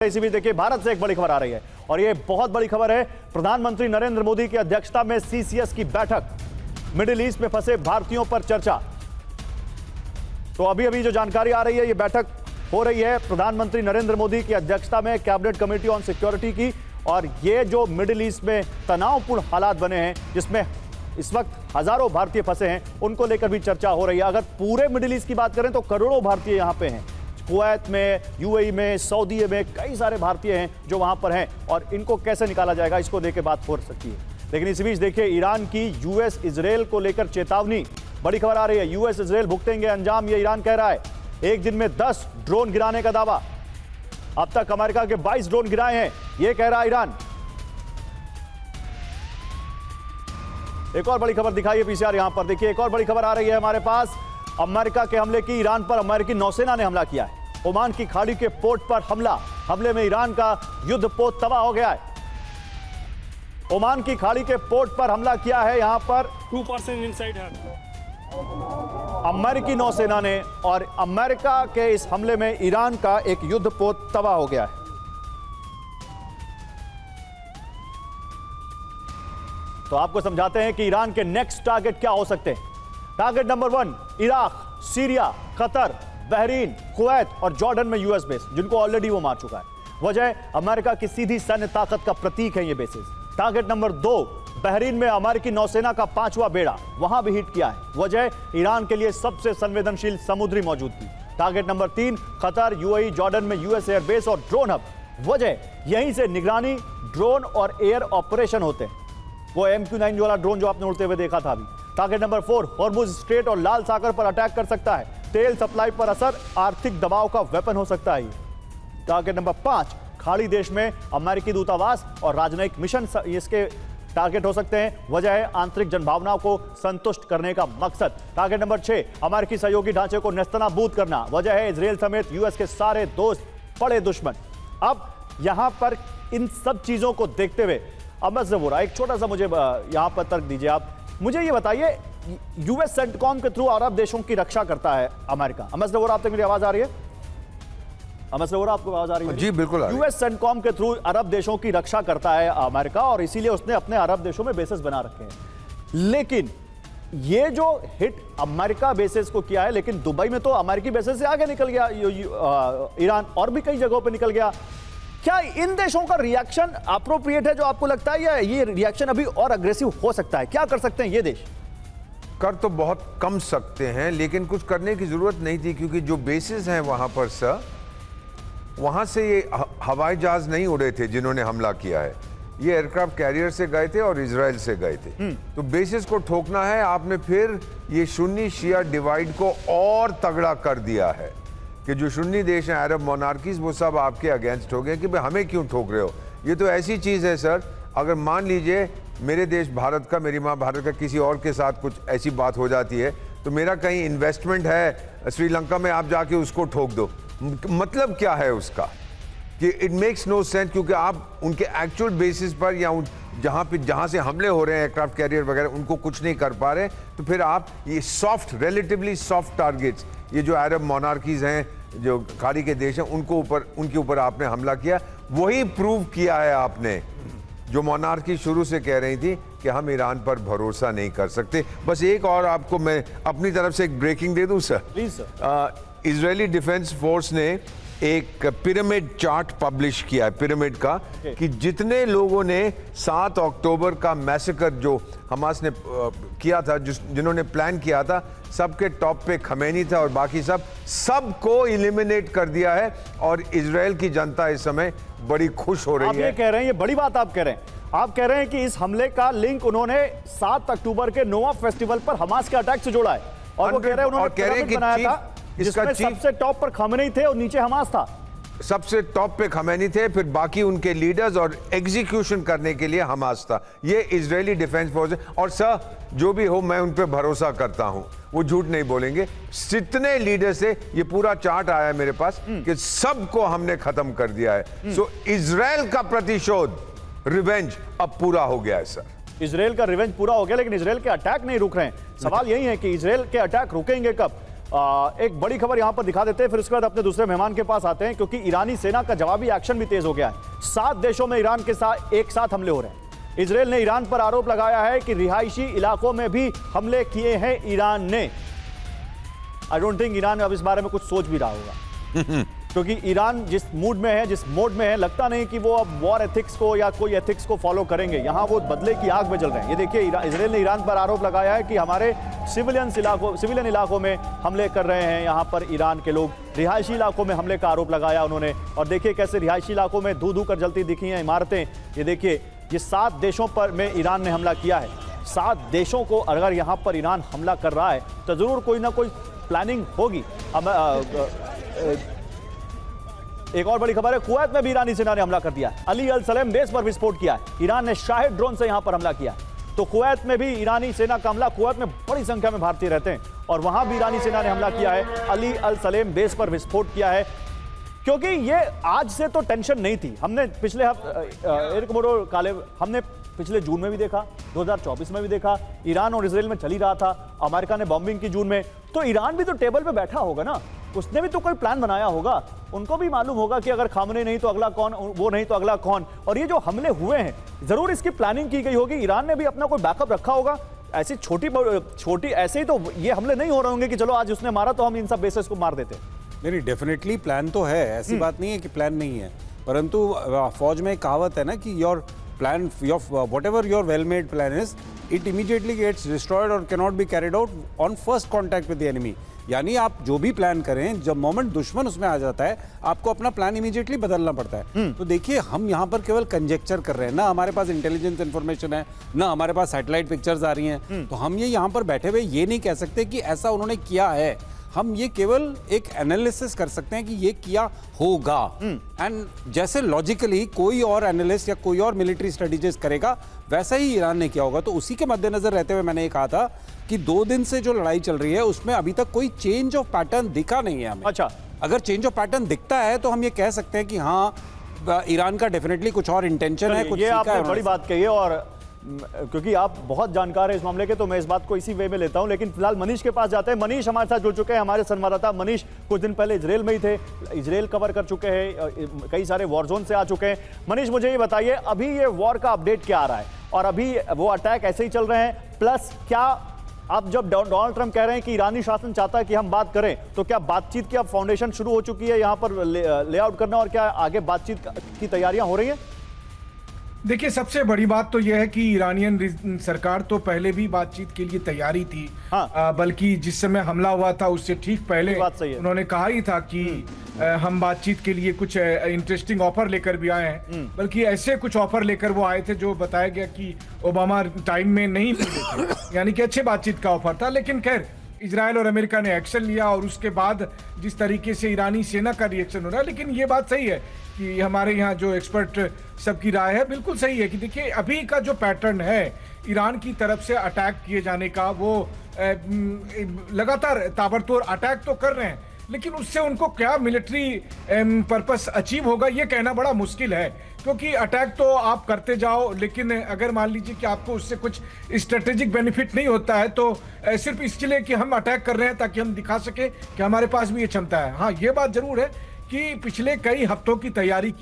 इसी बीच देखिए भारत से एक बड़ी खबर आ रही है और ये बहुत बड़ी खबर है। प्रधानमंत्री नरेंद्र मोदी की अध्यक्षता में सीसीएस की बैठक, मिडिल ईस्ट में फंसे भारतीयों पर चर्चा। तो अभी जो जानकारी आ रही है, ये बैठक हो रही है प्रधानमंत्री नरेंद्र मोदी की अध्यक्षता में कैबिनेट कमेटी ऑन सिक्योरिटी की। और ये जो मिडिल ईस्ट में तनावपूर्ण हालात बने हैं, जिसमें इस वक्त हजारों भारतीय फंसे हैं, उनको लेकर भी चर्चा हो रही है। अगर पूरे मिडिल ईस्ट की बात करें तो करोड़ों भारतीय यहां पे हैं। कुवैत में, यूएई में, सऊदी में कई सारे भारतीय हैं जो वहां पर हैं और इनको कैसे निकाला जाएगा, इसको लेकर बात हो सकती है। लेकिन इसी बीच देखिए ईरान की यूएस इजरायल को लेकर चेतावनी, बड़ी खबर आ रही है। यूएस इजरायल भुगतेंगे अंजाम, ये ईरान कह रहा है। एक दिन में 10 ड्रोन गिराने का दावा। अब तक अमेरिका के 22 ड्रोन गिराए हैं, ये कह रहा है ईरान। एक और बड़ी खबर दिखाई है पीसीआर यहां पर। देखिए एक और बड़ी खबर आ रही है हमारे पास। अमेरिका के हमले की, ईरान पर अमेरिकी नौसेना ने हमला किया है। ओमान की खाड़ी के पोर्ट पर हमले में ईरान का युद्धपोत तबाह हो गया है। ओमान की खाड़ी के पोर्ट पर हमला किया है यहां पर 2% इनसाइड है अमेरिकी नौसेना ने, और अमेरिका के इस हमले में ईरान का एक युद्धपोत तबाह हो गया है। तो आपको समझाते हैं कि ईरान के नेक्स्ट टारगेट क्या हो सकते हैं। Target number 1 Iraq, Syria, Qatar, Bahrain, Kuwait और जॉर्डन में यूएस बेस, जिनको ऑलरेडी वो मार चुका है। वजह अमेरिका की सीधी सैन्य ताकत का प्रतीक है ये बेसेस। टारगेट नंबर 2 बहरीन में अमेरिकी नौसेना का 5वां बेड़ा, वहां भी हिट किया है। वजह ईरान के लिए सबसे संवेदनशील समुद्री मौजूदगी। Target number 3 Qatar, UAE, Jordan में यूएस एयरबेस और ड्रोन हब। वजह यहीं से निगरानी, ड्रोन और एयर ऑपरेशन होते हैं। वो MQ-9 वाला ड्रोन जो आपने उड़ते हुए देखा था अभी। टारगेट नंबर 4 हॉर्मुज स्ट्रेट और लाल सागर पर अटैक कर सकता है। तेल सप्लाई पर असर, आर्थिक दबाव का वेपन हो सकता है। टारगेट नंबर 5 खाड़ी देश में अमेरिकी दूतावास और राजनयिक मिशन इसके टारगेट हो सकते हैं। वजह है आंतरिक जनभावनाओं को संतुष्ट करने का मकसद। टारगेट नंबर 6 अमेरिकी सहयोगी ढांचे को नेस्तनाबूद करना। वजह है इजरायल समेत यूएस के सारे दोस्त बड़े दुश्मन। अब यहां पर इन सब चीजों को देखते हुए अहमद ज़बूरा, एक छोटा सा मुझे यहां पर तर्क दीजिए। आप मुझे ये बताइए, यूएस सेंटकॉम के थ्रू अरब देशों की रक्षा करता है अमेरिका। अहमद ज़बूरा, आप तक मेरी आवाज आ रही है? अहमद ज़बूरा, आपको आवाज आ रही है? जी बिल्कुल। यूएस सेंटकॉम के थ्रू अरब देशों की रक्षा करता है अमेरिका और इसीलिए उसने अपने अरब देशों में बेसेस बना रखे हैं। लेकिन ये जो हिट अमेरिका बेसेस को किया है, लेकिन दुबई में तो अमेरिकी बेसेस से आगे निकल गया ईरान, और भी कई जगहों पर निकल गया। क्या इन देशों का रिएक्शन अप्रोप्रिएट है जो आपको लगता है, या ये रिएक्शन अभी और अग्रेसिव हो सकता है? क्या कर सकते हैं ये देश? कर तो बहुत कम सकते हैं, लेकिन कुछ करने की जरूरत नहीं थी, क्योंकि जो बेसिस हैं वहां पर सर, वहां से ये हवाई जहाज नहीं उड़े थे जिन्होंने हमला किया है। ये एयरक्राफ्ट कैरियर से गए थे और इजराइल से गए थे। तो बेसिस को ठोकना है आपने, फिर ये सुन्नी शिया डिवाइड को और तगड़ा कर दिया है कि जो सुन्नी देश हैं, अरब मोनार्कीज, वो सब आपके अगेंस्ट हो गए कि भाई हमें क्यों ठोक रहे हो। ये तो ऐसी चीज़ है सर, अगर मान लीजिए मेरे देश भारत का, मेरी माँ भारत का किसी और के साथ कुछ ऐसी बात हो जाती है, तो मेरा कहीं इन्वेस्टमेंट है श्रीलंका में, आप जाके उसको ठोक दो, मतलब क्या है उसका? कि इट मेक्स नो सेंस, क्योंकि आप उनके एक्चुअल बेसिस पर या जहाँ से हमले हो रहे हैं एयरक्राफ्ट कैरियर वगैरह, उनको कुछ नहीं कर पा रहे, तो फिर आप ये सॉफ्ट, रिलेटिवली सॉफ्ट टारगेट्स, ये जो अरब मोनार्कीज हैं, जो खाड़ी के देश हैं, उनके ऊपर आपने हमला किया। वही प्रूव किया है आपने जो मोनार्की शुरू से कह रही थी कि हम ईरान पर भरोसा नहीं कर सकते। बस एक और आपको मैं अपनी तरफ से एक ब्रेकिंग दे दूं sir. Please sir. Israeli defence force ने एक पिरामिड चार्ट पब्लिश किया है, पिरामिड का, कि जितने लोगों ने 7 अक्टूबर का मैसेकर जो हमास ने किया था, जिन्होंने प्लान किया था, सबके टॉप पे खमैनी था और बाकी सबको एलिमिनेट कर दिया है। और इजराइल की जनता इस समय बड़ी खुश हो रही है। आप ये कह रहे हैं, ये बड़ी बात आप कह रहे हैं। आप कह रहे हैं कि इस हमले का लिंक उन्होंने 7 अक्टूबर के नोआ फेस्टिवल पर हमास के अटैक से जोड़ा है, और वो कह रहे हैं उन्होंने पिरामिड बनाया था जिसमें सबसे टॉप पर खमेनी थे और नीचे हमास था। सबसे टॉप पे खमैनी थे, फिर बाकी उनके लीडर्स, और एग्जीक्यूशन करने के लिए हमास था। ये इजरायली डिफेंस फोर्स है। और सर जो भी हो, मैं उन पे भरोसा करता हूं, वो झूठ नहीं बोलेंगे। जितने लीडर से ये पूरा चार्ट आया मेरे पास कि सबको हमने खत्म कर दिया है। सो इजराइल का प्रतिशोध, रिवेंज अब पूरा हो गया है सर। इजराइल का रिवेंज पूरा हो गया, लेकिन इजराइल के अटैक नहीं रुक रहे हैं। सवाल यही है कि इजराइल के अटैक रुकेंगे कब? एक बड़ी खबर यहां पर दिखा देते हैं, फिर उसके बाद अपने दूसरे मेहमान के पास आते हैं, क्योंकि ईरानी सेना का जवाबी एक्शन भी तेज हो गया है। 7 देशों में ईरान के साथ एक साथ हमले हो रहे हैं। इजरायल ने ईरान पर आरोप लगाया है कि रिहायशी इलाकों में भी हमले किए हैं ईरान ने। आई डोंट थिंक ईरान अब इस बारे में कुछ सोच भी रहा होगा, क्योंकि ईरान जिस मूड में है, जिस मोड में है, लगता नहीं कि वो अब वॉर एथिक्स को या कोई एथिक्स को फॉलो करेंगे। यहां वो बदले की आग में जल रहे हैं। ये देखिए, इजरायल ने ईरान पर आरोप लगाया है कि हमारे सिविलियन इलाकों में हमले कर रहे हैं यहां पर ईरान के लोग। रिहायशी इलाकों में हमले का आरोप लगाया उन्होंने। और देखिए कैसे रिहायशी इलाकों में धू धू कर जलती दिखी हैं इमारतें। ये देखिए, ये 7 देशों पर में ईरान ने हमला किया है। 7 देशों को अगर यहां पर ईरान हमला कर रहा है तो जरूर कोई ना कोई प्लानिंग होगी। एक और बड़ी खबर है, कुवैत में भी ईरानी सेना ने हमला कर दिया है। अली अल सलेम बेस पर विस्फोट किया है। ईरान ने शाहिद ड्रोन से यहां पर हमला किया। तो कुवैत में भी ईरानी सेना का हमला। कुवैत में बड़ी संख्या में भारतीय रहते हैं और वहां भी ईरानी सेना ने हमला किया है। अली अल सलेम बेस पर विस्फोट किया है, क्योंकि ये आज से तो टेंशन नहीं थी। हमने पिछले हमने पिछले जून में भी देखा, 2024 में भी देखा, ईरान और इजराइल में चल ही रहा था। अमेरिका ने बॉम्बिंग की जून में, तो ईरान भी तो टेबल पे बैठा होगा ना, उसने भी तो कोई प्लान बनाया होगा। उनको भी मालूम होगा कि अगर खामने नहीं तो अगला कौन, वो नहीं तो अगला कौन। और ये जो हमले हुए हैं, जरूर इसकी प्लानिंग की गई होगी। ईरान ने भी अपना कोई बैकअप रखा होगा। ऐसी छोटी ऐसे ही तो ये हमले नहीं हो रहे होंगे कि चलो आज उसने मारा तो हम इन सब बेसेस को मार देते। नहीं, डेफिनेटली प्लान तो है, ऐसी बात नहीं है कि प्लान नहीं है, परंतु फौज में एक कहावत है ना कि your plan, whatever your well made plan is, it immediately gets destroyed or cannot be carried out on first contact with the enemy। यानी आप जो भी प्लान करें, जब मोमेंट दुश्मन उसमें आ जाता है, आपको अपना प्लान इमीडिएटली बदलना पड़ता है। तो देखिए, हम यहाँ पर केवल कंजेक्चर कर रहे हैं ना, हमारे पास इंटेलिजेंस इन्फॉर्मेशन है ना, हमारे पास सैटेलाइट पिक्चर्स आ रही हैं। तो हम ये यहाँ पर बैठे हुए ये नहीं कह सकते कि ऐसा उन्होंने किया है। हम ये केवल एक एनालिसिस कर सकते हैं कि ये किया होगा। एंड जैसे लॉजिकली कोई और एनालिस्ट या कोई और मिलिट्री स्ट्रेटेजिस्ट करेगा, वैसा ही ईरान ने किया होगा। तो उसी के मद्देनजर रहते हुए मैंने ये कहा था कि 2 दिन से जो लड़ाई चल रही है उसमें अभी तक कोई चेंज ऑफ पैटर्न दिखा नहीं है हमें। अच्छा, अगर चेंज ऑफ पैटर्न दिखता है तो हम ये कह सकते हैं कि हाँ, ईरान का डेफिनेटली कुछ और इंटेंशन है, कुछ ये सीखा आपने है बड़ी बात कही है। और क्योंकि आप बहुत जानकार हैं इस मामले के, तो मैं इस बात को इसी वे में लेता हूं। लेकिन फिलहाल मनीष के पास जाते हैं। मनीष हमारे साथ जुड़ चुके हैं, हमारे संवाददाता। मनीष कुछ दिन पहले इजरायल में ही थे, इजरायल कवर कर चुके हैं, कई सारे वॉर जोन से आ चुके हैं। मनीष, मुझे ये बताइए, अभी ये वॉर का अपडेट क्या आ रहा है? और अभी वो अटैक ऐसे ही चल रहे हैं, प्लस क्या अब जब डोनाल्ड ट्रंप कह रहे हैं कि ईरानी शासन चाहता है कि हम बात करें, तो क्या बातचीत की अब फाउंडेशन शुरू हो चुकी है यहाँ पर लेआउट करना, और क्या आगे बातचीत की तैयारियां हो रही हैं? देखिए, सबसे बड़ी बात तो यह है कि ईरानियन सरकार तो पहले भी बातचीत के लिए तैयारी थी। हाँ। बल्कि जिस समय हमला हुआ था उससे ठीक पहले बात सही है। उन्होंने कहा ही था कि हम बातचीत के लिए कुछ इंटरेस्टिंग ऑफर लेकर भी आए हैं। बल्कि ऐसे कुछ ऑफर लेकर वो आए थे जो बताया गया कि ओबामा टाइम में नहीं मिले थे, यानी कि अच्छे बातचीत का ऑफर था। लेकिन खैर, इजराइल और अमेरिका ने एक्शन लिया और उसके बाद जिस तरीके से ईरानी सेना का रिएक्शन हो रहा है। लेकिन ये बात सही है कि हमारे यहाँ जो एक्सपर्ट सबकी राय है बिल्कुल सही है कि देखिए, अभी का जो पैटर्न है ईरान की तरफ से अटैक किए जाने का, वो लगातार ताबड़तोड़ अटैक तो कर रहे हैं, लेकिन उससे उनको क्या मिलिट्री पर्पस अचीव होगा ये कहना बड़ा मुश्किल है। क्योंकि अटैक तो आप करते जाओ, लेकिन अगर मान लीजिए कि आपको उससे कुछ स्ट्रेटेजिक बेनिफिट नहीं होता है, तो सिर्फ इसलिए कि हम अटैक कर रहे हैं ताकि हम दिखा सके कि हमारे पास भी ये क्षमता है। हाँ, ये बात जरूर है कि पिछले कई हफ्तों की तैयारी